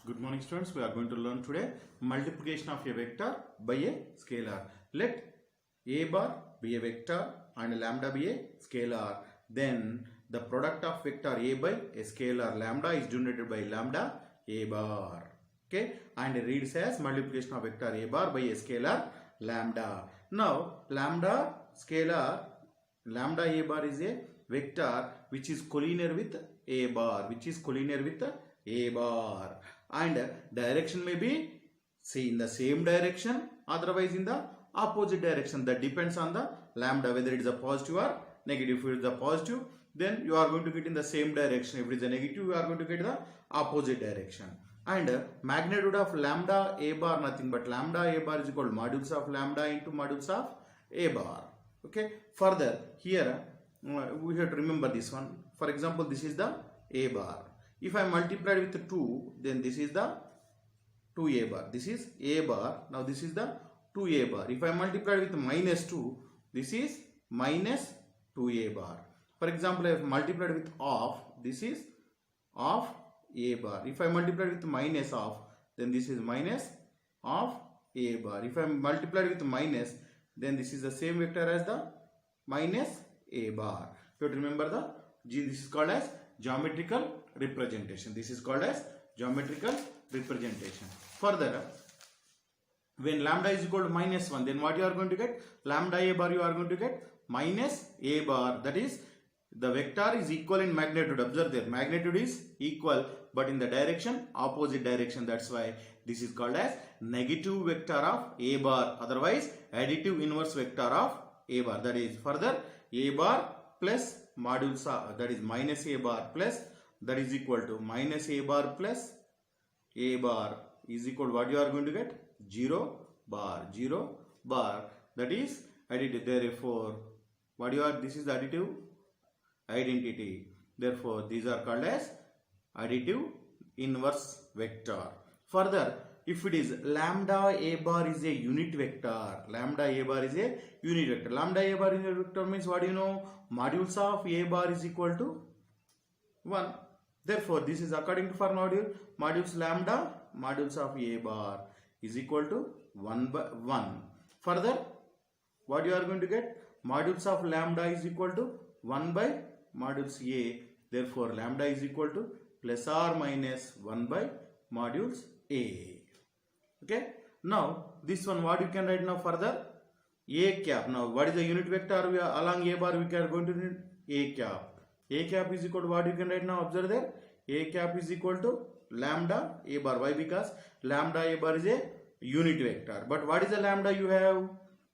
Good morning students, we are going to learn today multiplication of a vector by a scalar. Let a bar be a vector and lambda be a scalar. Then the product of vector a by a scalar lambda is denoted by lambda a bar. Okay, and it reads as multiplication of vector a bar by a scalar lambda. Now lambda scalar lambda a bar is a vector which is collinear with a bar, and direction may be in the same direction, otherwise in the opposite direction. That depends on the lambda, whether it is a positive or negative. If it is a positive, then you are going to get in the same direction. If it is a negative, you are going to get the opposite direction. And magnitude of lambda a bar nothing but lambda a bar is equal to modulus of lambda into modulus of a bar. Okay. Further, here we have to remember this one. For example, this is the a bar. If I multiply with 2, then this is the 2a bar. This is a bar. Now this is the 2a bar. If I multiply with minus 2, this is minus 2a bar. For example, if I multiply with half, this is half a bar. If I multiply with minus half, then this is minus half a bar. If I multiply with minus, then this is the same vector as the minus a bar. You have to remember this is called as geometrical representation. This is called as geometrical representation. Further, when lambda is equal to minus 1, then what you are going to get? Lambda a bar you are going to get minus a bar. That is, the vector is equal in magnitude. Observe there, magnitude is equal, but in the direction, opposite direction. That's why this is called as negative vector of a bar, otherwise additive inverse vector of a bar. That is, further, a bar plus modulus of, that is minus a bar plus, that is equal to minus a bar plus a bar is equal to what you are going to get? 0 bar. That is additive. Therefore, what you are, this is the additive identity. Therefore, these are called as additive inverse vector. Further, if it is lambda a bar is a unit vector, lambda a bar is a unit vector. Lambda a bar is a vector means what do you know? Modulus of a bar is equal to 1. Therefore, this is according to for modulus lambda, modulus of a bar is equal to 1 by 1. Further, what you are going to get? Modulus of lambda is equal to 1 by modulus a. Therefore, lambda is equal to plus or minus 1 by modulus a. Okay. Now, this one what you can write now further? A cap. Now, what is the unit vector along a bar? We are going to need a cap. A cap is equal to what you can write now? Observe there. A cap is equal to lambda a bar. Why? Because lambda a bar is a unit vector. But what is the lambda you have?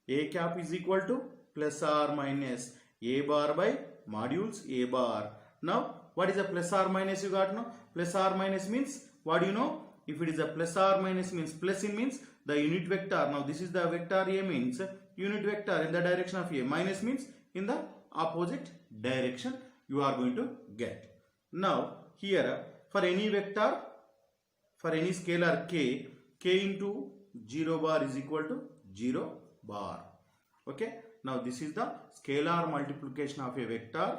A cap is equal to plus or minus a bar by modulus a bar. Now, what is the plus or minus you got now? Plus or minus means what do you know? If it is a plus or minus means plus in means the unit vector. Now, this is the vector a means unit vector in the direction of a. Minus means in the opposite direction you are going to get. Now, here for any vector, for any scalar k into 0 bar is equal to 0 bar. Okay. Now, this is the scalar multiplication of a vector,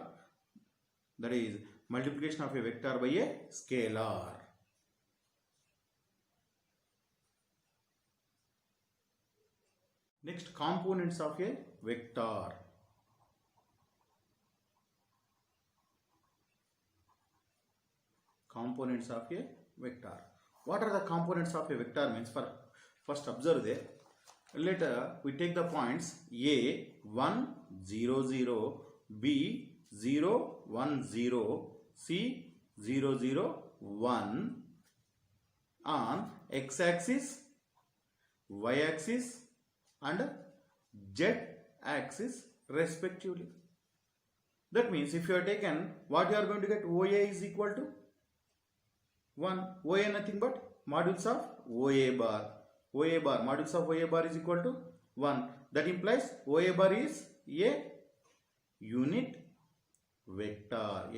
that is multiplication of a vector by a scalar. Next, components of a vector. Components of a vector. What are the components of a vector means? First observe there. Later we take the points A 1 0 0, B 0 1 0, C 0 0 1 on x axis, y axis and z axis respectively. That means if you are taken, what you are going to get? OA is equal to 1. OA nothing but modulus of OA bar. OA bar, modulus of OA bar is equal to 1. That implies OA bar is a unit vector.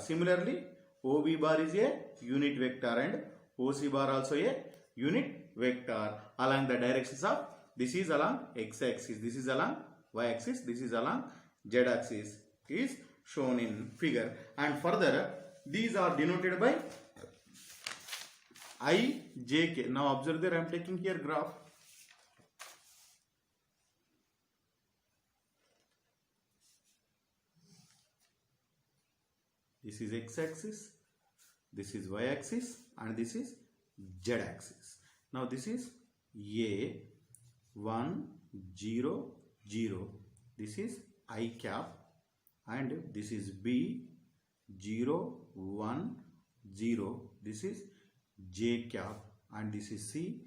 Similarly, OB bar is a unit vector and OC bar also a unit vector along the directions of, this is along x axis, this is along y axis, this is along z axis, is shown in figure. And further, these are denoted by I, J, K. Now observe there, I am taking here graph. This is x-axis, this is y-axis, and this is z-axis. Now this is A, 1, 0, 0. This is I cap, and this is B, 0, 1, 0. This is J cap, and this is C,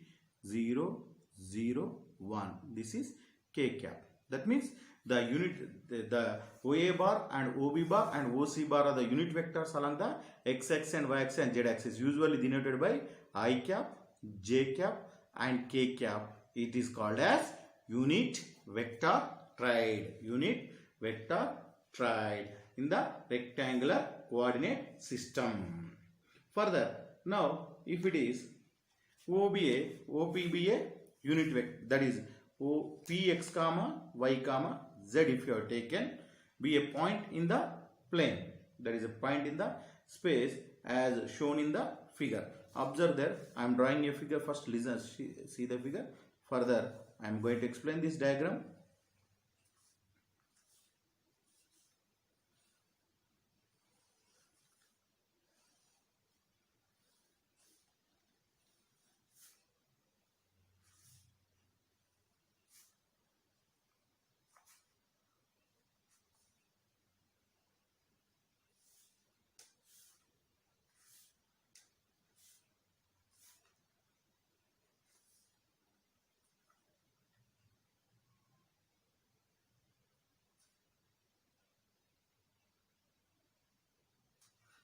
0, 0, 1. This is K cap. That means the unit, the OA bar and OB bar and OC bar are the unit vectors along the x-axis and y-axis and z-axis, usually denoted by I cap, J cap and K cap. It is called as unit vector triad. Unit vector triad in the rectangular coordinate system. Further, now if it is OBA, OPBA unit vector, that is Px comma y comma z, if you have taken, be a point in the plane, that is a point in the space as shown in the figure. Observe there, I am drawing a figure. First listen, see the figure. Further, I am going to explain this diagram.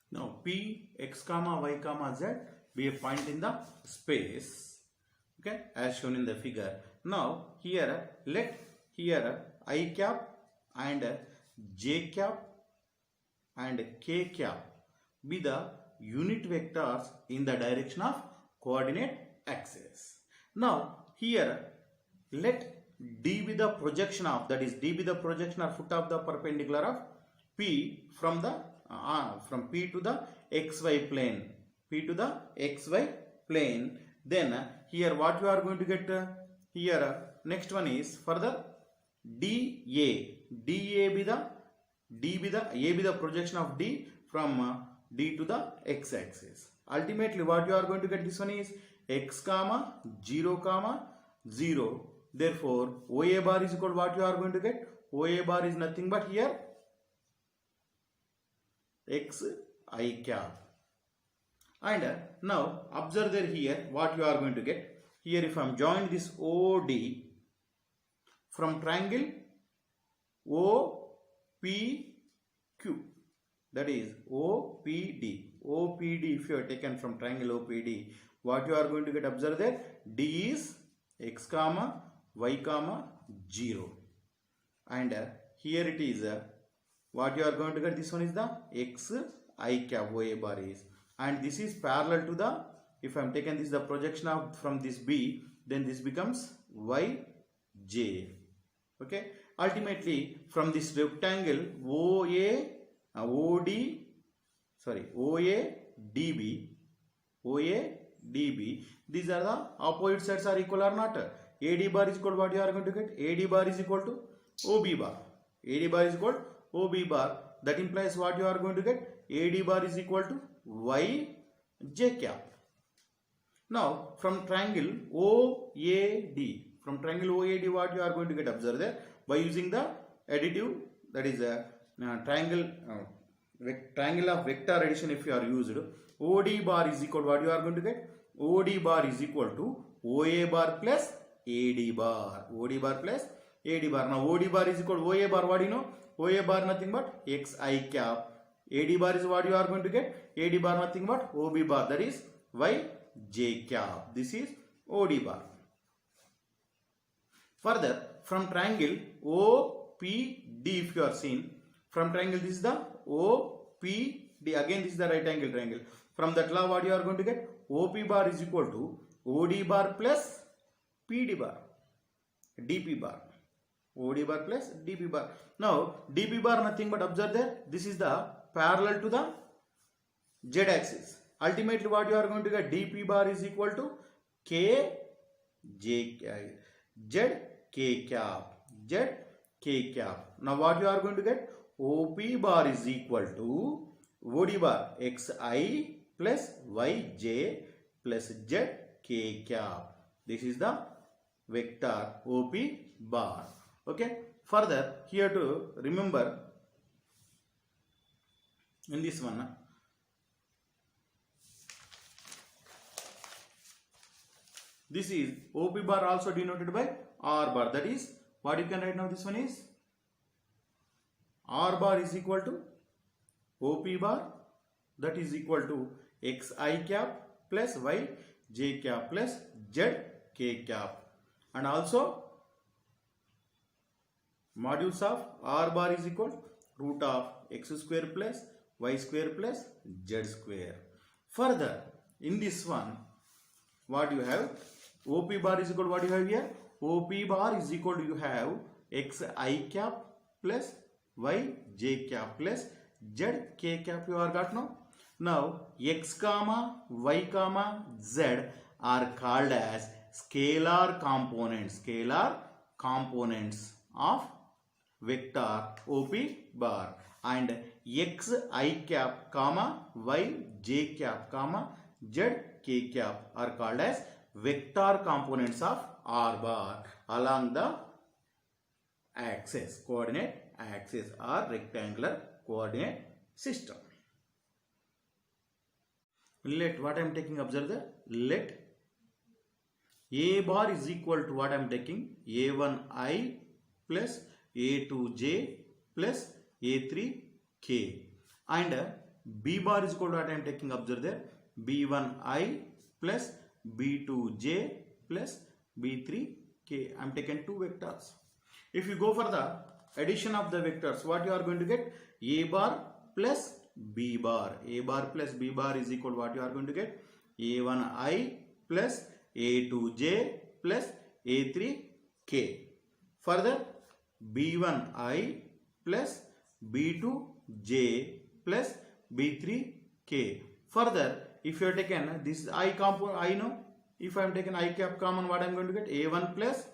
Now P, x comma y comma z be a point in the space, okay, as shown in the figure. Now here let here I cap and J cap and K cap be the unit vectors in the direction of coordinate axis. Now here let D be the projection of, that is D be the projection or foot of the perpendicular of P from the from P to the xy plane, P to the xy plane. Then here what you are going to get here, next one is further DA, DA be the D be the A be the projection of D from D to the x axis. Ultimately what you are going to get, this one is x comma 0 comma 0. Therefore OA bar is equal to what you are going to get, OA bar is nothing but here x I cap. And now observe there here what you are going to get. Here if I am join this OD from triangle OPQ, that is OPD, OPD if you have taken from triangle OPD, what you are going to get, observe there, D is x comma y comma 0, and here it is what you are going to get, this one is the x I cap, OA bar is, and this is parallel to the, if I am taken this the projection of from this B, then this becomes YJ. Okay, ultimately from this rectangle OA DB, these are the opposite sides are equal or not. AD bar is equal to what you are going to get, AD bar is equal to OB bar, AD bar is equal to OB bar. That implies what you are going to get, AD bar is equal to YJ cap. Now from triangle OAD, from triangle OAD what you are going to get, observe there, by using the additive, that is a triangle of vector addition, if you are used, OD bar is equal to what you are going to get, OD bar is equal to OA bar plus AD bar, OD bar plus AD bar. Now OD bar is equal to OA bar, what do you know, OA bar nothing but XI cap, AD bar is what you are going to get, AD bar nothing but OB bar, that is YJ cap. This is OD bar. Further from triangle OPD, if you are seen, from triangle this is the OPD, again this is the right angle triangle. From that law what you are going to get, OP bar is equal to OD bar plus PD bar, DP bar, OD bar plus DP bar. Now DP bar nothing but, observe there, this is the parallel to the Z axis, ultimately what you are going to get, dp bar is equal to k j z k cap z k cap. Now what you are going to get, op bar is equal to OD bar xi plus yj plus z k cap. This is the vector op bar. Okay. Further, here to remember in this one, this is OP bar also denoted by R bar. That is what you can write now. This one is R bar is equal to OP bar, that is equal to xi cap plus y j cap plus z k cap, and also modules of R bar is equal to root of x square plus y square plus z square. Further, in this one, what you have, OP bar is equal to what you have here, OP bar is equal to, you have xi cap plus y j cap plus z k cap. You are got now. Now x comma y comma z are called as scalar components of vector OP bar, and xi cap comma y j cap comma z k cap are called as vector components of R bar along the axis, coordinate axis or rectangular coordinate system. Let what I am taking, observe that, let a bar is equal to what I am taking, a1i plus a2j plus a3k, and b bar is equal to what I am taking, observe there, b1i plus b2j plus b3k. I am taking two vectors. If you go for the addition of the vectors, what you are going to get, a bar plus b bar. A bar plus b bar is equal to what you are going to get, a1i plus a2j plus a3k. Further, b1i plus b2j plus b3k. Further, if you are taken this I component, I know, if I am taken I cap common, what I am going to get, a1 plus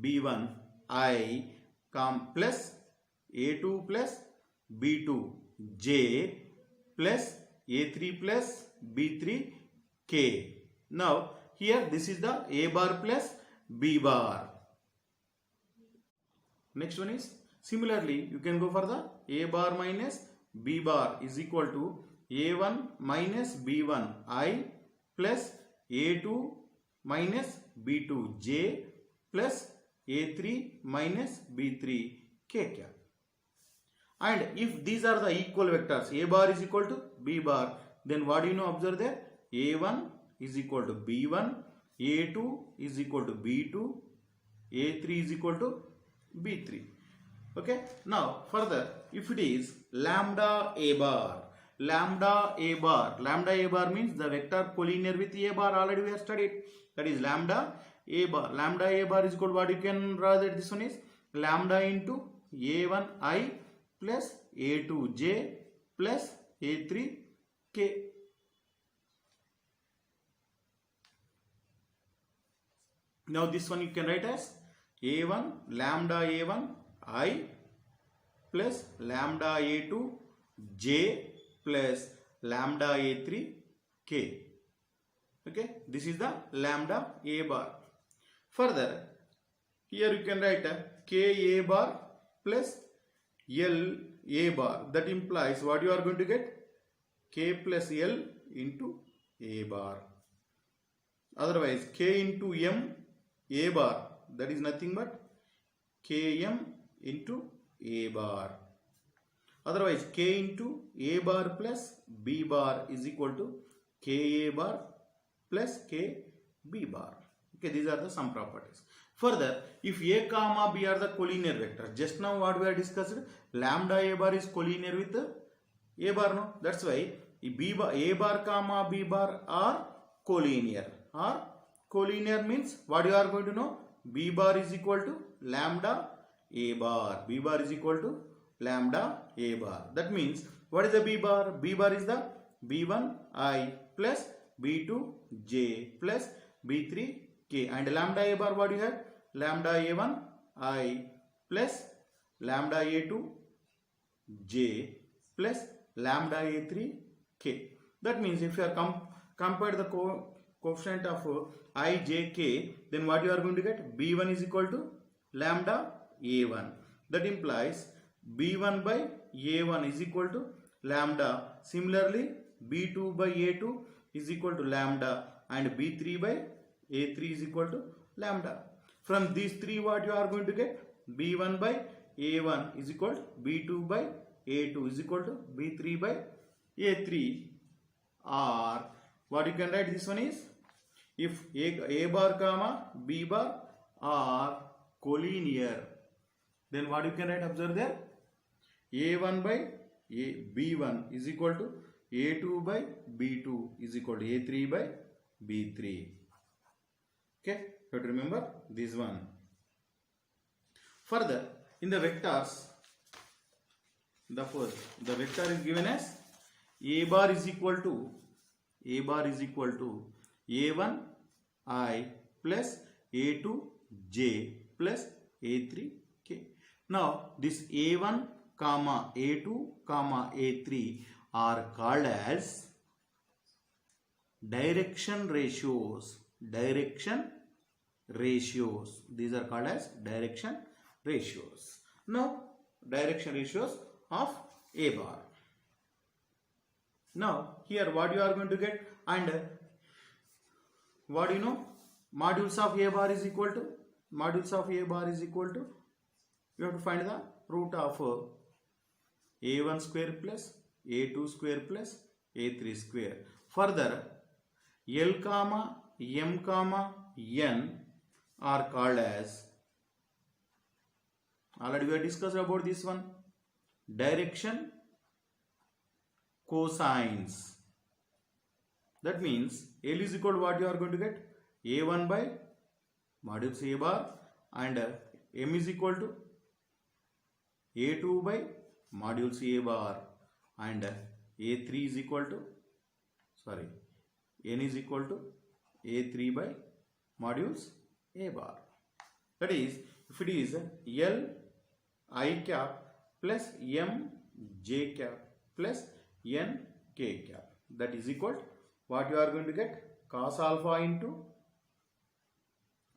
b1 I plus a2 plus b2 j plus a3 plus b3 k. Now here this is the a bar plus b bar. Next one is, similarly you can go for the a bar minus b bar is equal to a1 minus b1 I plus a2 minus b2 j plus a3 minus b3 k cap. And if these are the equal vectors, a bar is equal to b bar, then what do you know, observe there, a1 is equal to b1, a2 is equal to b2, a3 is equal to b3. Okay. Now further, if it is lambda a bar means the vector collinear with a bar, already we have studied, that is lambda a bar. Lambda a bar is equal to what you can draw, that this one is lambda into a1i plus a2j plus a3k. Now this one you can write as a1 lambda a1 I plus lambda a2 j plus lambda a3 k. Okay, this is the lambda a bar. Further, here you can write k a bar plus l a bar. That implies what you are going to get, k plus l into a bar. Otherwise k into m a bar, that is nothing but km into a bar. Otherwise k into a bar plus b bar is equal to ka bar plus kb bar. Okay, these are the some properties. Further, if a comma b are the collinear vectors, just now what we have discussed, lambda a bar is collinear with a bar, no? That's why b bar, a bar comma b bar are collinear. Or collinear means what you are going to know, b bar is equal to lambda a bar. B bar is equal to lambda a bar. That means what is the b bar? B bar is the b1 I plus b2j plus b3k, and lambda a bar what you have? Lambda a1 I plus lambda a2 j plus lambda a3 k. That means if you are compare the coefficient of I, j, k, then what you are going to get? b1 is equal to lambda a1. That implies b1 by a1 is equal to lambda. Similarly, b2 by a2 is equal to lambda, and b3 by a3 is equal to lambda. From these three, what you are going to get? b1 by a1 is equal to b2 by a2 is equal to b3 by a3, or what you can write, this one is, if a bar comma b bar are collinear, then what you can write? Observe there, a1 by b1 is equal to a2 by b2 is equal to a3 by b3. Okay, you have to remember this one. Further, in the vectors, the vector is given as a bar is equal to a1 I plus a2 j plus a3 k. Now this a1 comma a2 comma a3 are called as direction ratios. These are called as direction ratios. Now direction ratios of a bar. Now here what you are going to get, and what do you know? Modules of a bar is equal to, you have to find the root of a1 square plus a2 square plus a3 square. Further, L comma M comma N are called as, already we have discussed about this one, direction cosines. That means L is equal to what you are going to get? A1 by modules a bar, and M is equal to A2 by modules a bar, and A3 is equal to, N is equal to A3 by modules a bar. That is, if it is L I cap plus M j cap plus N k cap, that is equal to what you are going to get? Cos alpha into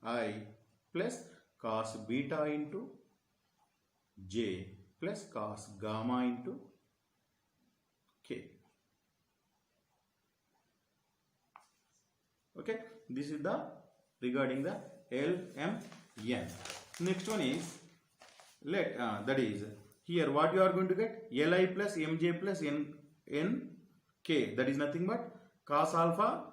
I plus cos beta into j plus cos gamma into k. Okay, this is the regarding the L, M, N. Next one is that is, here what you are going to get? Li plus mj plus n k, that is nothing but cos alpha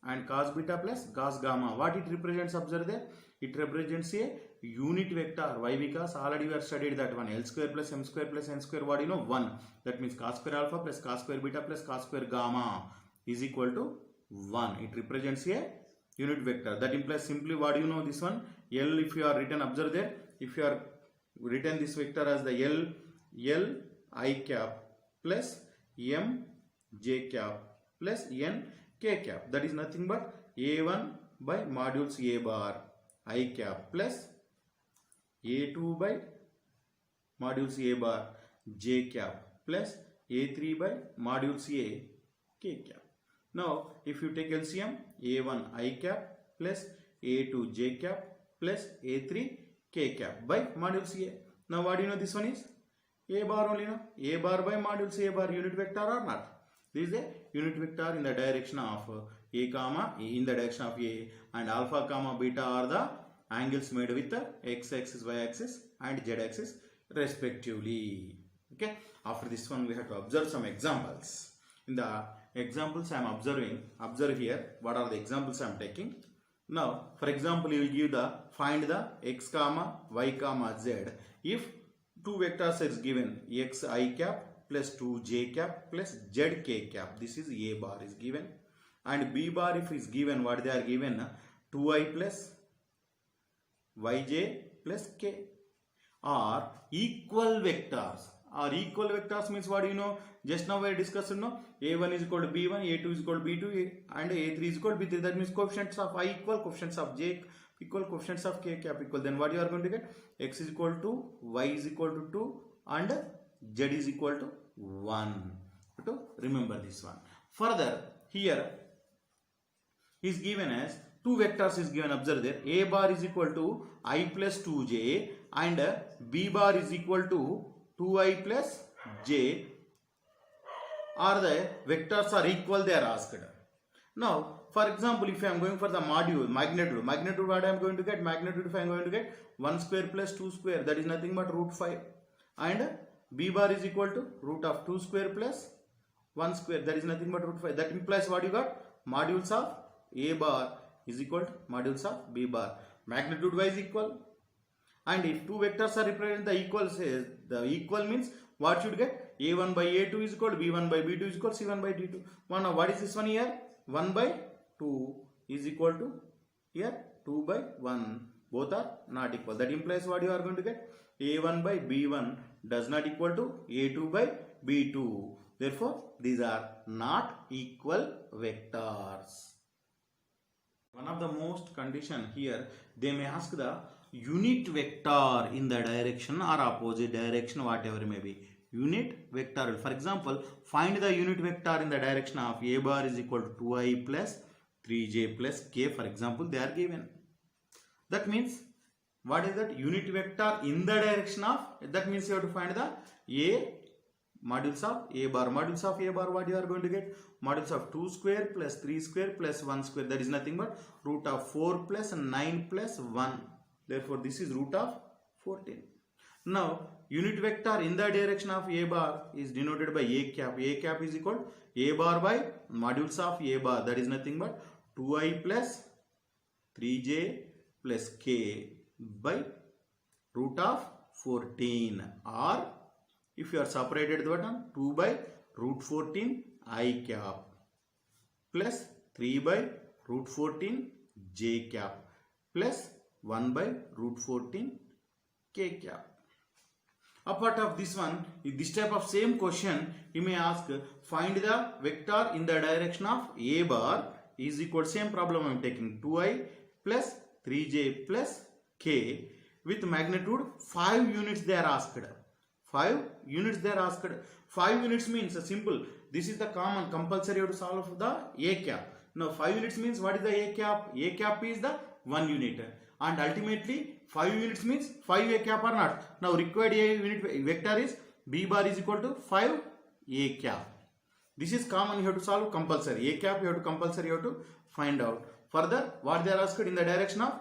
and cos beta plus cos gamma. What it represents? Observe there, it represents a unit vector. Why? Because already we have studied that one, L square plus m square plus n square, what you know? 1. That means cos square alpha plus cos square beta plus cos square gamma is equal to 1. It represents a unit vector. That implies simply what you know, this one L, if you are written, observe there, if you are written this vector as the L I cap plus M j cap plus N k cap, that is nothing but A1 by modules a bar I cap plus A2 by modules a bar j cap plus A3 by modules a k cap. Now if you take LCM, A1 I cap plus A2 j cap plus A3 k cap by modules a. Now what do you know, this one is a bar only, no? A bar by modules a bar, unit vector or not? This is a unit vector in the direction of a comma, in the direction of a, and alpha comma beta are the angles made with the x axis, y axis and z axis respectively. Okay, after this one we have to observe some examples. In the examples I am observe here what are the examples I am taking. Now for example, you will give the, find the x comma y comma z if two vectors is given, x I cap plus 2 j cap plus z k cap. This is a bar is given, and b bar if is given, what they are given, 2i plus yj plus k, are equal vectors or equal vectors means what do you know? Just now we discussed, no? A1 is equal to B1, A2 is equal to B2, and A3 is equal to B3. That means coefficients of I equal, coefficients of J equal, coefficients of K cap equal. Then what you are going to get? X is equal to, Y is equal to 2, and Z is equal to 1. To remember this one. Further, here is given as two vectors is given. Observe there. A bar is equal to I plus 2J and B bar is equal to 2I plus J. Are the vectors are equal? They are asked. Now, for example, if I am going for the module, magnitude what I am going to get? Magnitude if I am going to get 1 square plus 2 square, that is nothing but root 5. And B bar is equal to root of 2 square plus 1 square, that is nothing but root 5. That implies what you got? Modules of A bar is equal to modules of B bar. Magnitude wise equal. And if two vectors are represented the equal, says the equal means what should get? A1 by A2 is equal to B1 by B2 is equal to C1 by D2. Now what is this one here? 1 by 2 is equal to here 2 by 1. Both are not equal. That implies what you are going to get? A1 by B1 does not equal to A2 by B2. Therefore, these are not equal vectors. One of the most condition here, they may ask the unit vector in the direction or opposite direction, whatever it may be. Unit vector. For example, find the unit vector in the direction of A bar is equal to 2I plus 3J plus K. For example, they are given. That means, what is that? Unit vector in the direction of, that means you have to find the A modules of A bar. Modules of A bar, what you are going to get? Modules of 2 square plus 3 square plus 1 square. That is nothing but root of 4 plus 9 plus 1. Therefore, this is root of 14. Now, unit vector in the direction of A bar is denoted by A cap. A cap is equal to A bar by modules of A bar. That is nothing but 2I plus 3J plus K by root of 14, or if you are separated the button, 2 by root 14 I cap plus 3 by root 14 J cap plus 1 by root 14 K cap. Apart of this one, in this type of same question, you may ask, find the vector in the direction of A bar is equal to, same problem I am taking, 2I plus 3J plus K with magnitude 5 units they are asked. 5 units they are asked. 5 units means simple. This is the common compulsory you have to solve the A cap. Now 5 units means what is the A cap? A cap is the 1 unit. And ultimately 5 units means 5 A cap or not. Now required A unit vector is B bar is equal to 5 A cap. This is common, you have to solve compulsory. A cap you have to compulsory, you have to find out. Further, what they are asked in the direction of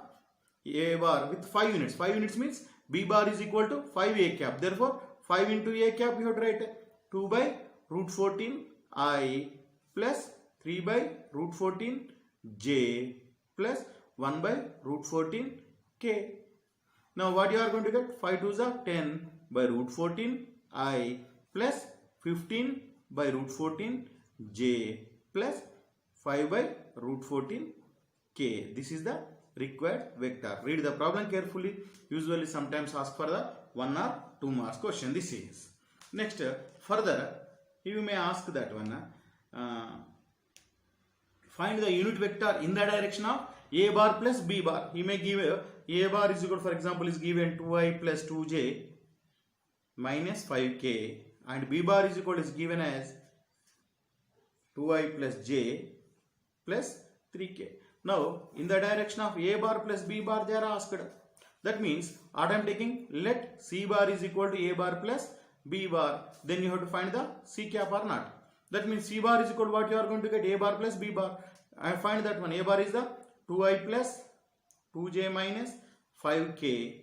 A bar with 5 units. 5 units means B bar is equal to 5 A cap. Therefore, 5 into A cap you have to write 2 by root 14 I plus 3 by root 14 J plus 1 by root 14 K. Now what you are going to get? 5 2s are 10 by root 14 I plus 15 by root 14 J plus 5 by root 14 K. This is the required vector. Read the problem carefully. Usually sometimes ask for the 1 or 2 marks question. This is. Next, further, you may ask that one. Find the unit vector in the direction of A bar plus B bar. He may give A bar is equal, for example, is given 2I plus 2J minus 5K, and B bar is equal is given as 2I plus J plus 3K. Now, in the direction of A bar plus B bar, they are asked. That means, what I am taking, let C bar is equal to A bar plus B bar. Then you have to find the C cap or not. That means C bar is equal to what you are going to get, A bar plus B bar. I find that one. A bar is the 2I plus 2J minus 5K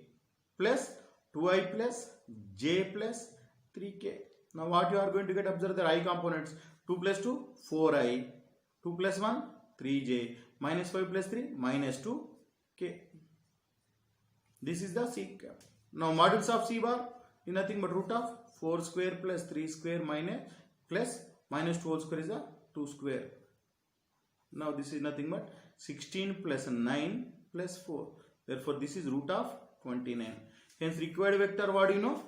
plus 2I plus J plus 3K. Now what you are going to get, observe the I components. 2 plus 2, 4I. 2 plus 1, 3J. Minus 5 plus 3, minus 2K. This is the C cap. Now modules of C bar is nothing but root of 4 square plus 3 square minus 2 whole square is a 2 square. Now this is nothing but 16 plus 9 plus 4. Therefore this is root of 29. Hence required vector, what do you know?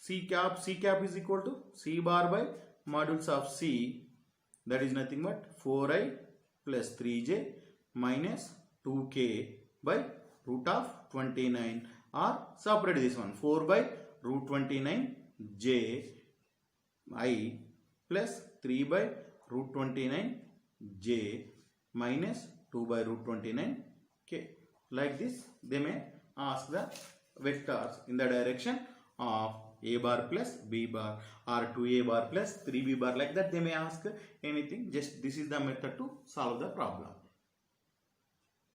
C cap is equal to C bar by modules of C, that is nothing but 4i plus 3j minus 2k by root of 29, or separate this one, 4 by root 29 j I plus 3 by root 29 j minus 2 by root 29 k. Like this they may ask the vectors in the direction of a bar plus b bar or 2a bar plus 3b bar, like that they may ask anything. Just this is the method to solve the problem.